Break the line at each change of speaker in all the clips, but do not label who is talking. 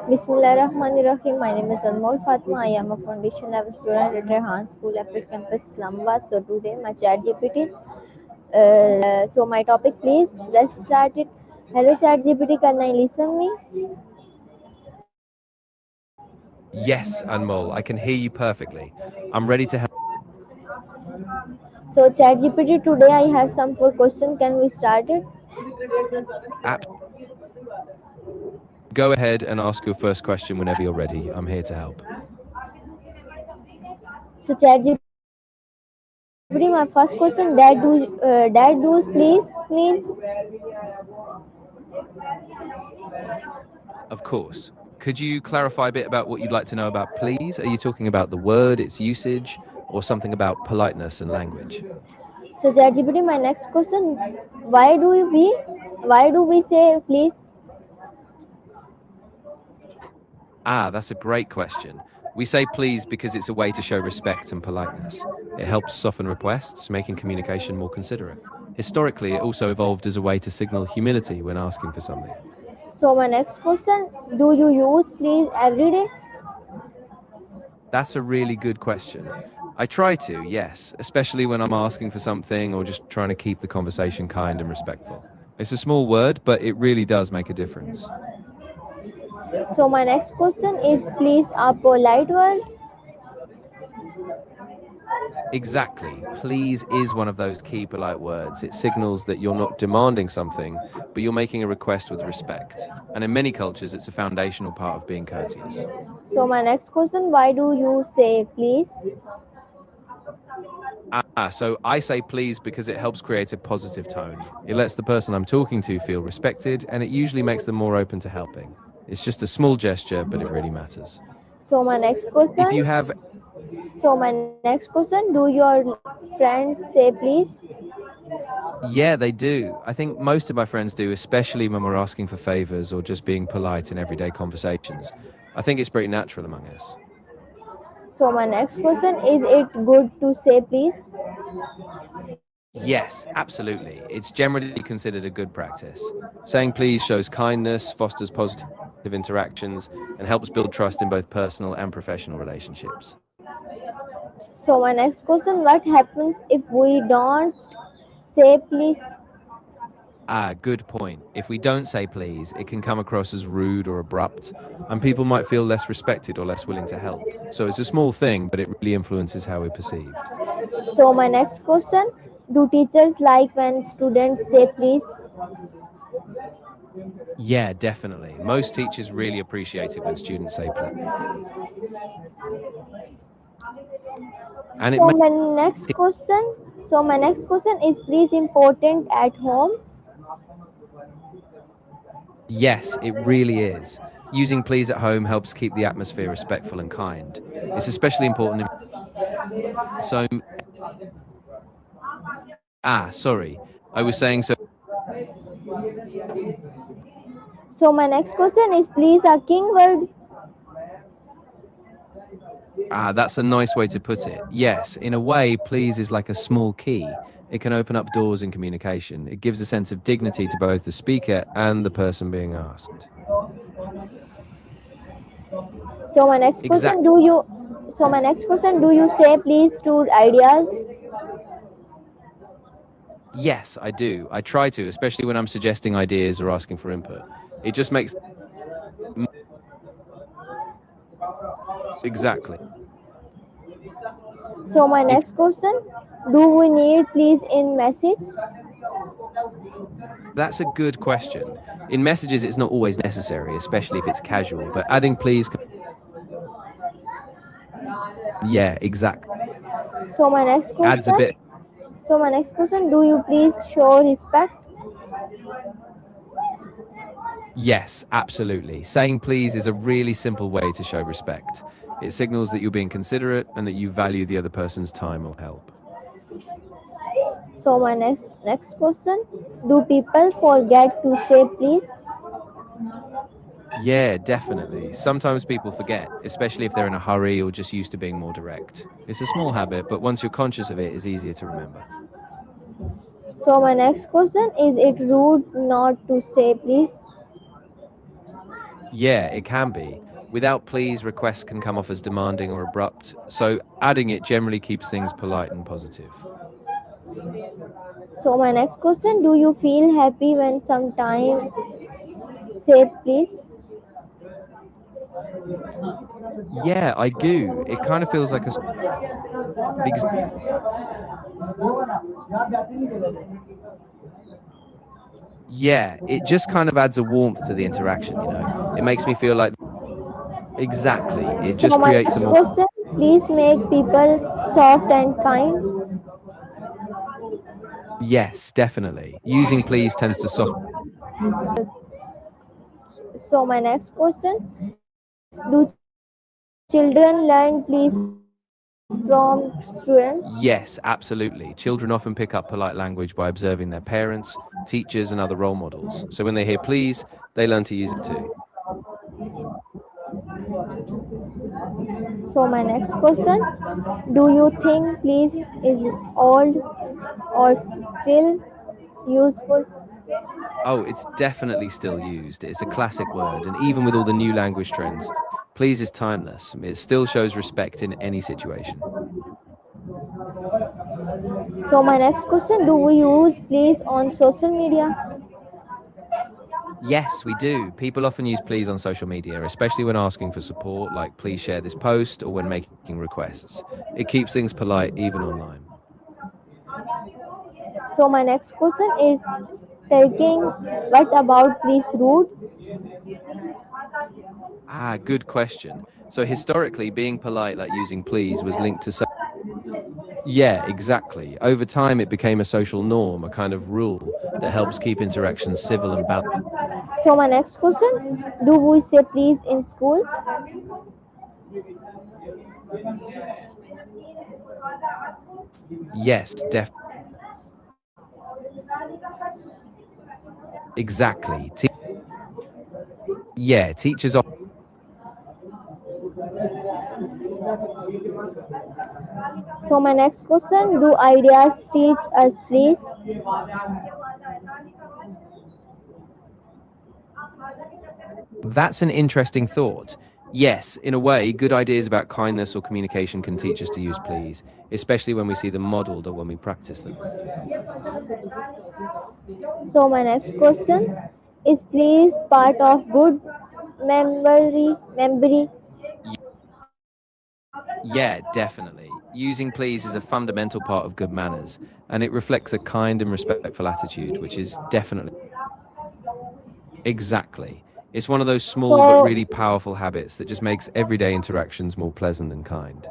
Bismillahirrahmanirrahim. My name is Anmol Fatma. I am a foundation level student at Rehan School, Africa Campus, Islamabad. So today my ChatGPT. So my topic, please. Let's start it. Hello ChatGPT, can I listen me?
Yes, Anmol, I can hear you perfectly. I'm ready to help.
So ChatGPT, today I have some 4 questions. Can we start it?
App. Go ahead and ask your first question whenever you're ready. I'm here to help.
So ChatGPT, my first question. Dad do please mean?
Of course. Could you clarify a bit about what you'd like to know about please? Are you talking about the word, its usage, or something about politeness and language?
So ChatGPT, my next question. Why do we why do we say please?
That's a great question. We say please because it's a way to show respect and politeness. It helps soften requests, making communication more considerate. Historically, it also evolved as a way to signal humility when asking for something.
So my next question. Do you use please every day?
That's a really good question. I try to, yes, especially when I'm asking for something or just trying to keep the conversation kind and respectful. It's a small word, but it really does make a difference.
So my next question is please a polite word.
Exactly. Please is one of those key polite words. It signals that you're not demanding something, but you're making a request with respect. And in many cultures, it's a foundational part of being courteous.
So my next question, why do you say please?
So I say please because it helps create a positive tone. It lets the person I'm talking to feel respected, and it usually makes them more open to helping. It's just a small gesture, but it really matters.
So my next
If you
question.
have,
So my next question, do your friends say please?
yeah, they do. I think most of my friends do, especially when we're asking for favors or just being polite in everyday conversations. I think it's pretty natural among us.
So my next question, is it good to say please?
Yes, absolutely. It's generally considered a good practice. Saying please shows kindness, fosters positive interactions, and helps build trust in both personal and professional relationships.
So my next question, what happens if we don't say please?
Good point. If we don't say please, it can come across as rude or abrupt, and people might feel less respected or less willing to help. So it's a small thing, but it really influences how we're perceived.
So my next question, do teachers like when students say please?
Yeah, definitely. Most teachers really appreciate it when students say please. And it
So
may,
my next question, is please important at home?
yes, it really is. Using please at home helps keep the atmosphere respectful and kind. It's especially important in so sorry. I was saying so
So my next question is please a king word.
that's a nice way to put it. Yes, in a way, please is like a small key. It can open up doors in communication. It gives a sense of dignity to both the speaker and the person being asked.
So my next question,
Exactly.
do you say please to ideas?
Yes, I do. I try to, especially when I'm suggesting ideas or asking for input. It just makes exactly.
So my
If
next question, do we need please in message?
that's a good question. In messages, it's not always necessary, especially if it's casual, but adding please, yeah, exactly.
So my next
Adds a
question,
bit.
do you please show respect?
Yes, absolutely. Saying please is a really simple way to show respect. It signals that you're being considerate and that you value the other person's time or help.
So my next question, do people forget to say please?
Yeah, definitely. Sometimes people forget, especially if they're in a hurry or just used to being more direct. It's a small habit, but once you're conscious of it, it's easier to remember.
So my next question, is it rude not to say please?
Yeah, it can be. Without please, requests can come off as demanding or abrupt, so adding it generally keeps things polite and positive.
So my next question: do you feel happy when sometime say please?
Yeah, I do. It kind of feels like a big. Yeah, it just kind of adds a warmth to the interaction. It makes me feel like exactly. It
So
just
my
creates a
next
more.
question: please make people soft and kind.
Yes, definitely. Using please tends to soften.
So my next question: do children learn please from students?
Yes, absolutely. Children often pick up polite language by observing their parents, teachers, and other role models. So when they hear please, they learn to use it too.
So my next question: do you think please is old or still useful?
Oh, it's definitely still used. It's a classic word, and even with all the new language trends, please is timeless. It still shows respect in any situation.
So my next question: do we use please on social media?
Yes, we do. People often use please on social media, especially when asking for support, like please share this post, or when making requests. It keeps things polite even online.
So my next question is taking what about please rude?
Ah, good question. So historically, being polite, like using please, was linked to. Yeah, exactly. Over time, it became a social norm, a kind of rule that helps keep interactions civil and balanced.
So my next question: do we say please in school?
Yes, exactly. Yeah, teachers.
So my next question: do ideas teach us please?
That's an interesting thought. Yes, in a way, good ideas about kindness or communication can teach us to use please, especially when we see them modeled or when we practice them.
So my next question is please part of good memory.
Y- Yeah, definitely. Using please is a fundamental part of good manners, and it reflects a kind and respectful attitude, which is definitely exactly. It's one of those small but
So
really powerful habits that just makes everyday interactions more pleasant and kind.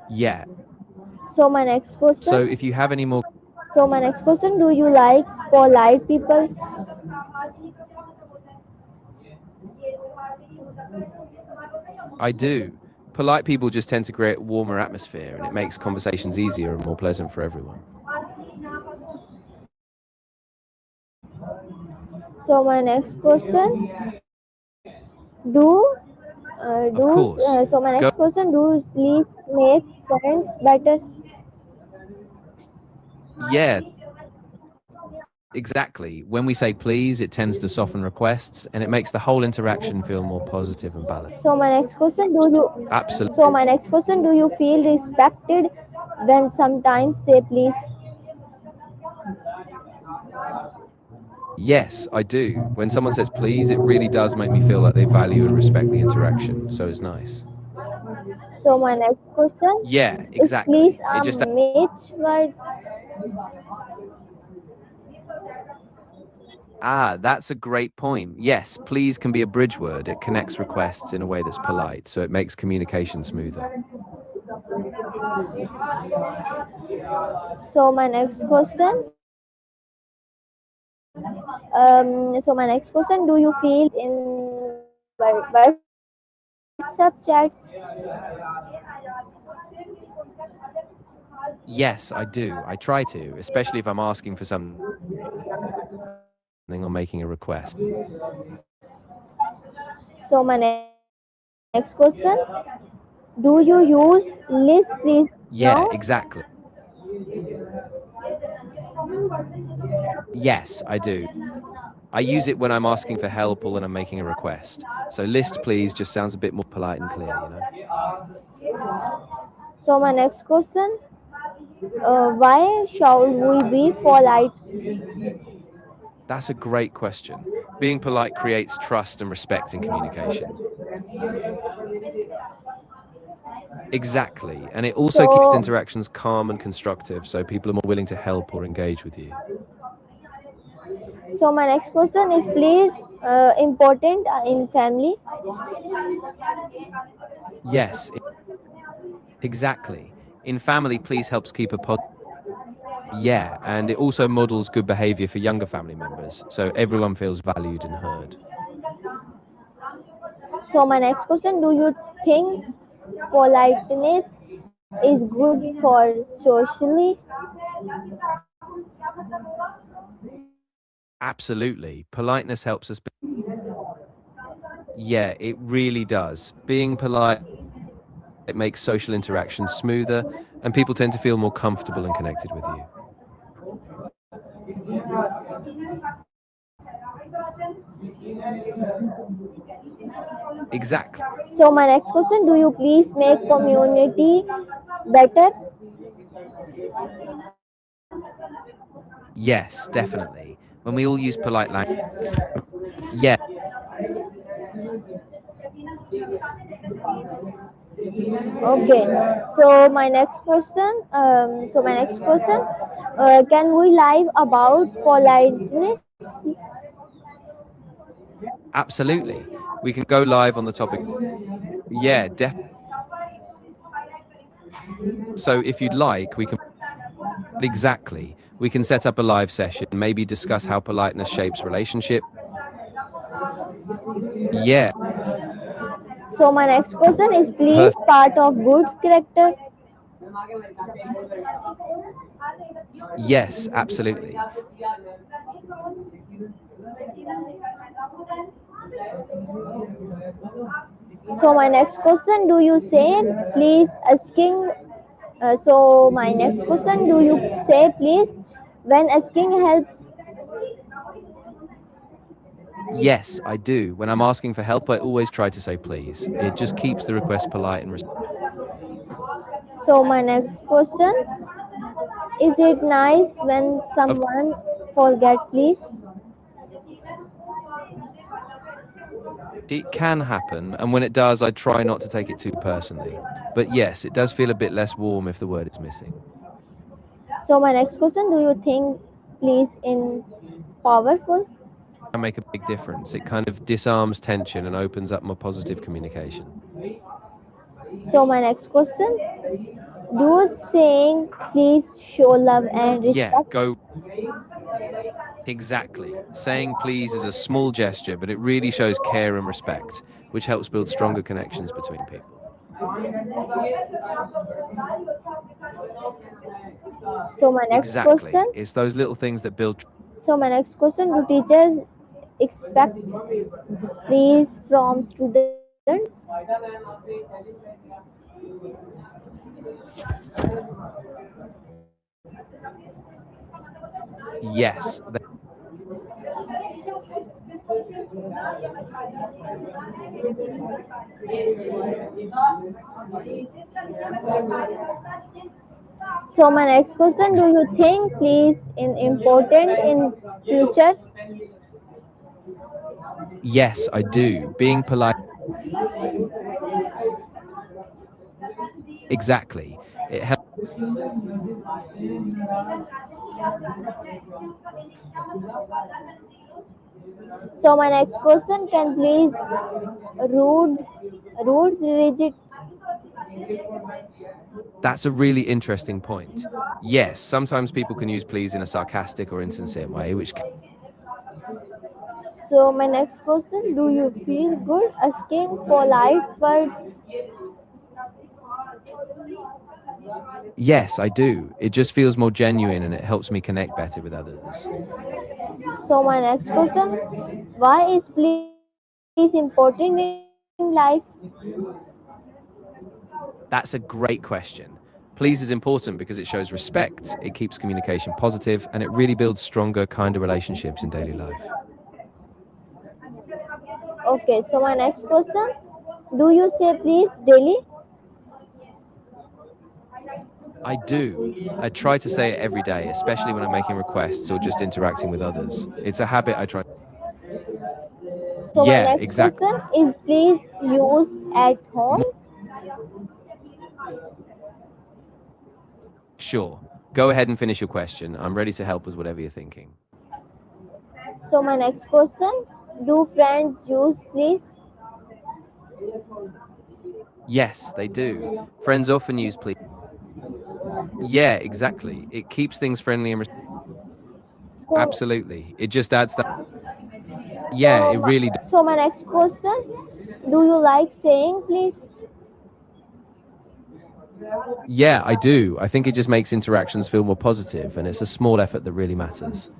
Yeah.
so my next
So
question
if you have any more,
so my next question: do you like polite people?
I do. Polite people just tend to create a warmer atmosphere and it makes conversations easier and more pleasant for everyone.
So my next question: do
Of course.
so my
Go.
next question: do please make friends better?
Yeah, exactly. When we say please, it tends to soften requests and it makes the whole interaction feel more positive and balanced.
So my next question:
Absolutely.
do you feel respected when sometimes say please?
Yes, I do. When someone says please, it really does make me feel like they value and respect the interaction. So it's nice.
So my next question
Yeah,
is please
exactly. It just.
which word?
Ah, that's a great point. Yes, please can be a bridge word. It connects requests in a way that's polite, so it makes communication smoother.
So my next question so my next question: do you feel in WhatsApp chats?
Yes, I do. I try to, especially if I'm asking for something or making a request.
So my next question: do you use list please
Yeah,
now?
exactly. Yes, I do. I use it when I'm asking for help or when I'm making a request. So list please just sounds a bit more polite and clear, you know?
So my next question, why should we be polite?
That's a great question. Being polite creates trust and respect in communication. Exactly. And it also keeps
So,
interactions calm and constructive so people are more willing to help or engage with you.
so my next question is please important in family.
Yes, exactly. In family, please helps keep a positive. Yeah, and it also models good behavior for younger family members, so everyone feels valued and heard.
So my next question, do you think politeness is good for socially?
Absolutely. Politeness helps us. Yeah, it really does. Being polite it makes social interactions smoother, and people tend to feel more comfortable and connected with you. Exactly.
So my next question, do you please make community better?
Yes, definitely. When we all use polite language, yeah,
Okay. So my next question, can we live about politeness?
absolutely. We can go live on the topic. Yeah, definitely. So if you'd like, we can exactly. We can set up a live session, maybe discuss how politeness shapes relationship. Yeah,
So my next question is please
perfect.
part of good character.
Yes, absolutely.
So my next question, do you say please asking? So my next question, do you say please when asking help?
Yes, I do. When I'm asking for help, I always try to say please. It just keeps the request polite and
So my next question, is it nice when
of
someone forget please?
it can happen, and when it does, I try not to take it too personally. But yes, it does feel a bit less warm if the word is missing.
So my next question, do you think please in powerful?
Can make a big difference. It kind of disarms tension and opens up more positive communication.
So my next question, do saying please show love and
Yeah,
respect?
go exactly. Saying please is a small gesture, but it really shows care and respect, which helps build stronger connections between people.
So my next question,
Exactly. It's those little things that build.
do teachers expect please from student?
Yes,
So my next question,
ex-
do you think please in important in future?
yes, I do. Being polite. Exactly. It helps.
So my next question, can please rude rigid?
That's a really interesting point. Yes, sometimes people can use please in a sarcastic or insincere way, which
So my next question, do you feel good asking polite words?
yes, I do. It just feels more genuine and it helps me connect better with others.
So my next question, why is please important in life?
That's a great question. Please is important because it shows respect, it keeps communication positive, and it really builds stronger, kinder relationships in daily life.
Okay, so my next question. Do you say please daily?
I do. I try to say it every day, especially when I'm making requests or just interacting with others. It's a habit I try.
So my
Yeah,
next
exactly.
question is please use at home.
Sure. Go ahead and finish your question. I'm ready to help with whatever you're thinking.
So my next question. Do friends use please?
Yes, they do. Friends often use please. Yeah, exactly. It keeps things friendly and
So
absolutely. It just adds that. Yeah,
so
it
my,
really does.
so my next question. Do you like saying please?
Yeah, I do. I think it just makes interactions feel more positive, and it's a small effort that really matters.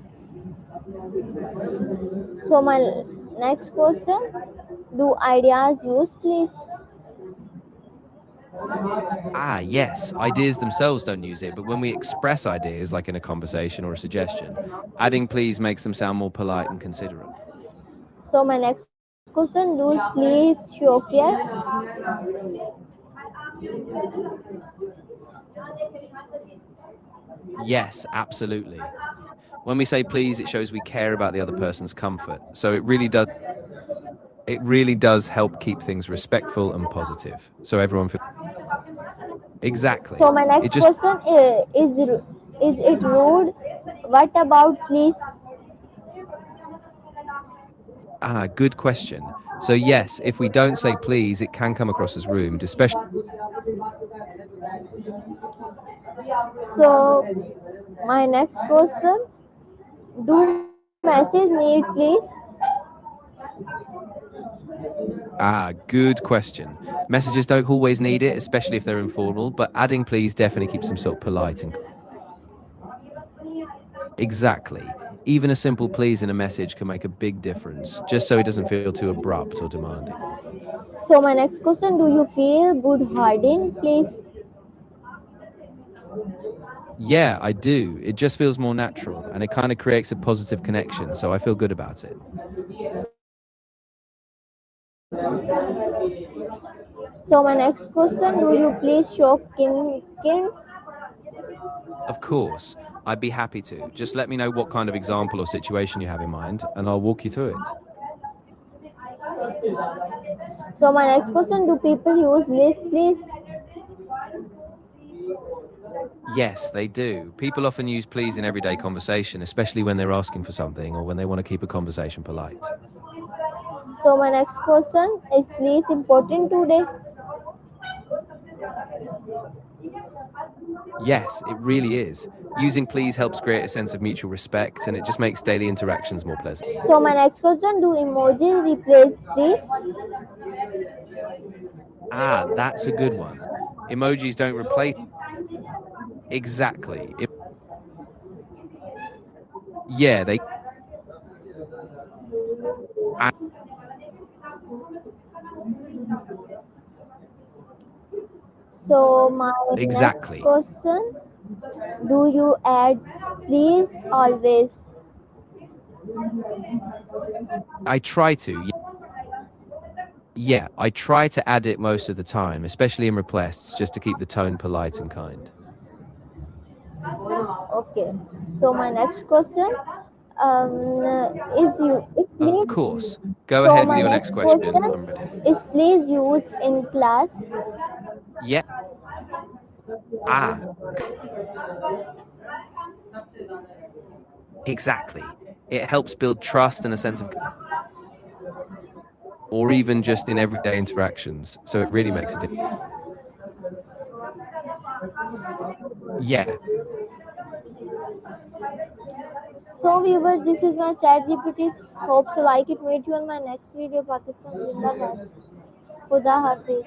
So my next question. Do ideas use please?
Ah, yes, ideas themselves don't use it, but when we express ideas, like in a conversation or a suggestion, adding please makes them sound more polite and considerate.
So my next question. Do please show care?
Yes, absolutely. When we say please, it shows we care about the other person's comfort. So it really does help keep things respectful and positive. So everyone feels
So
exactly.
my
It
next
just
question is it rude? What about please?
good question. So yes, if we don't say please, it can come across as rude, especially
So my next question. Do message need please?
good question. Messages don't always need it, especially if they're informal, but adding please definitely keeps them sort of polite and exactly. Even a simple please in a message can make a big difference, just so it doesn't feel too abrupt or demanding.
So my next question. Do you feel good harding please?
Yeah, I do. It just feels more natural and it kind of creates a positive connection, so I feel good about it.
So my next question. Do you please show kinks?
Of course, I'd be happy to. Just let me know what kind of example or situation you have in mind, and I'll walk you through it.
So my next question. Do people use this please?
Yes, they do. People often use please in everyday conversation, especially when they're asking for something or when they want to keep a conversation polite.
So my next question is please important today.
Yes, it really is. Using please helps create a sense of mutual respect and it just makes daily interactions more pleasant.
So my next question. Do emojis replace please?
That's a good one. Emojis don't replace exactly. Yeah, they ah,
So my next
exactly.
question. Do you add please always?
I try to. Yeah, I try to add it most of the time, especially in requests, just to keep the tone polite and kind.
Okay. So my next question is you is
Of
please.
course. Go
So
ahead with
my
your next
next
question.
question
I'm ready.
is please used in class.
Yeah. Ah, exactly. It helps build trust and a sense of, or even just in everyday interactions. So it really makes a difference. Yeah.
So viewers, this is my chat GPT. Hope to like it. Meet you on my next video. Pakistan Zindabad. Khuda Hafiz.